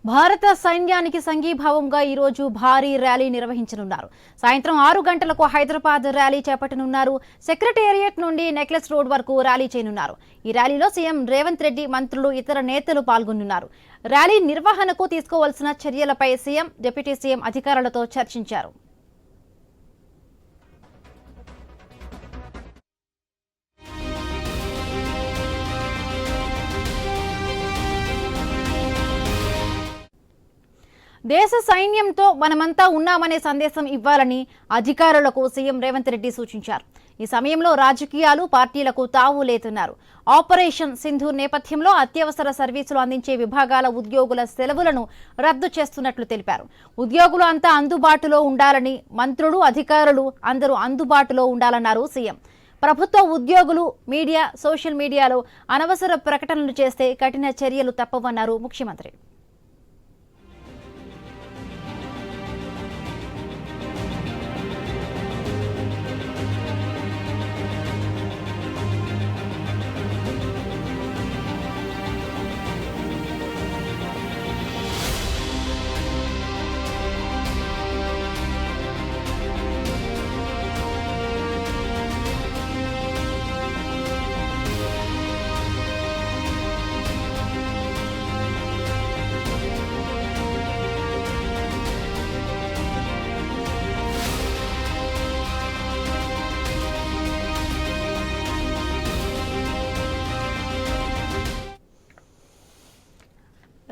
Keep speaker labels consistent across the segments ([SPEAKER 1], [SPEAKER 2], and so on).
[SPEAKER 1] భారత సైన్యానికి సంఘీభావంగా ఈ రోజు భారీ ర్యాలీ నిర్వహించనున్నారు. సాయంత్రం 6 గంటలకు హైదరాబాద్ ర్యాలీ చేపట్టనున్నారు. సెక్రటేరియట్ నుండి నెక్లెస్ రోడ్ వరకు ర్యాలీ చేయనున్నారు. ఈ ర్యాలీలో సీఎం రేవంత్ రెడ్డి, మంత్రులు, ఇతర నేతలు పాల్గొనున్నారు. ర్యాలీ నిర్వహణకు తీసుకోవాల్సిన చర్యలపై సీఎం, డిప్యూటీ సీఎం అధికారులతో చర్చించారు. దేశ సైన్యంతో మనమంతా ఉన్నామనే సందేశం ఇవ్వాలని అధికారులకు సీఎం రేవంత్ రెడ్డి సూచించారు. ఈ సమయంలో రాజకీయాలు, పార్టీలకు తావు లేతున్నారు. ఆపరేషన్ సింధూర్ నేపథ్యంలో అత్యవసర సర్వీసులు అందించే విభాగాల ఉద్యోగుల సెలవులను రద్దు చేస్తున్నట్లు తెలిపారు. ఉద్యోగులు అంతా అందుబాటులో ఉండాలని, మంత్రులు, అధికారులు అందరూ అందుబాటులో ఉండాలన్నారు సీఎం. ప్రభుత్వ ఉద్యోగులు, మీడియా, సోషల్ మీడియాలో అనవసర ప్రకటనలు చేస్తే కఠిన చర్యలు తప్పవన్నారు ముఖ్యమంత్రి.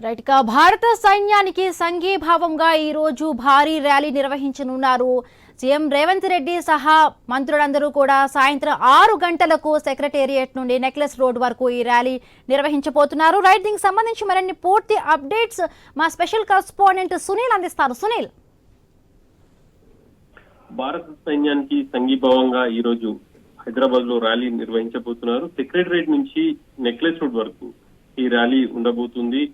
[SPEAKER 1] రైట్ గా భారత సైన్యానికి సంఘీభావంగా ఈ రోజు భారీ ర్యాలీ నిర్వహించనున్నారు. సీఎం రేవంత్ రెడ్డి సహా మంత్రులందరూ కూడా సాయంత్రం 6 గంటలకు సెక్రటేరియట్ నుండి నెక్లెస్ రోడ్ వరకు ఈ ర్యాలీ నిర్వహించబోతున్నారు. రైట్, దీనికి సంబంధించి మరిన్ని పూర్తి అప్డేట్స్ మా స్పెషల్ కరెస్పాండెంట్ సునీల్ అందిస్తారు. సునీల్,
[SPEAKER 2] భారత సైన్యానికి సంఘీభావంగా ఈ రోజు హైదరాబాద్ లో ర్యాలీ నిర్వహించబోతున్నారు. సెక్రటేరియట్ నుంచి నెక్లెస్ రోడ్ వరకు ఈ ర్యాలీ ఉండబోతుంది.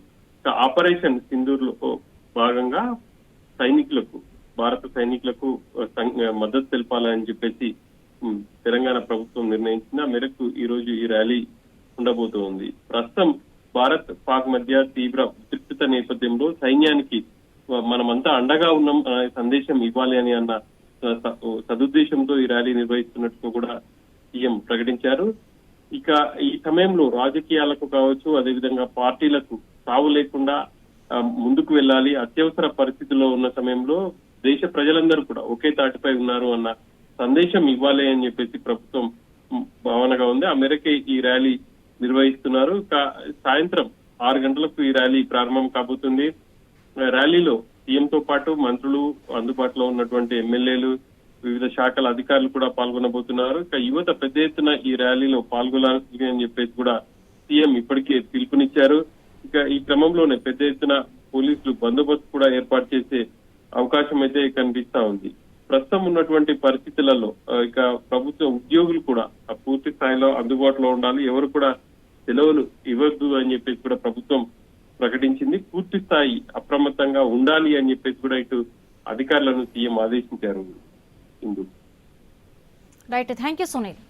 [SPEAKER 2] ఆపరేషన్ సింధూర్ లో భాగంగా భారత సైనికులకు మద్దతు తెలపాలని చెప్పేసి తెలంగాణ ప్రభుత్వం నిర్ణయించిన మేరకు ఈ రోజు ఈ ర్యాలీ ఉండబోతోంది. ప్రస్తుతం భారత్ పాక్ మధ్య తీవ్ర ఉద్రిక్తత నేపథ్యంలో సైన్యానికి మనమంతా అండగా ఉన్నాం అనే సందేశం ఇవ్వాలి అని అన్న సదుద్దేశంతో ఈ ర్యాలీ నిర్వహిస్తున్నట్టు కూడా సీఎం ప్రకటించారు. ఇక ఈ సమయంలో రాజకీయాలకు కావచ్చు, అదేవిధంగా పార్టీలకు తావు లేకుండా ముందుకు వెళ్ళాలి. అత్యవసర పరిస్థితుల్లో ఉన్న సమయంలో దేశ ప్రజలందరూ కూడా ఒకే తాటిపై ఉన్నారు అన్న సందేశం ఇవ్వాలి అని చెప్పేసి ప్రభుత్వం భావనగా ఉంది. ఆ మేరకే ఈ ర్యాలీ నిర్వహిస్తున్నారు. సాయంత్రం 6 గంటలకు ఈ ర్యాలీ ప్రారంభం కాబోతుంది. ర్యాలీలో సీఎంతో పాటు మంత్రులు, అందుబాటులో ఉన్నటువంటి ఎమ్మెల్యేలు, వివిధ శాఖల అధికారులు కూడా పాల్గొనబోతున్నారు. ఇక యువత పెద్ద ఎత్తున ఈ ర్యాలీలో పాల్గొనాలి అని చెప్పేసి కూడా సీఎం ఇప్పటికే పిలుపునిచ్చారు. ఇక ఈ క్రమంలోనే పెద్ద ఎత్తున పోలీసులు బందోబస్తు కూడా ఏర్పాటు చేసే అవకాశం అయితే కనిపిస్తా ఉంది. ప్రస్తుతం ఉన్నటువంటి పరిస్థితులలో ఇక ప్రభుత్వ ఉద్యోగులు కూడా పూర్తి స్థాయిలో అందుబాటులో ఉండాలి, ఎవరు కూడా సెలవులు ఇవ్వద్దు అని చెప్పేసి కూడా ప్రభుత్వం ప్రకటించింది. పూర్తి స్థాయి అప్రమత్తంగా ఉండాలి అని చెప్పేసి కూడా ఇటు అధికారులను సీఎం ఆదేశించారు.
[SPEAKER 1] Right, thank you Sunil.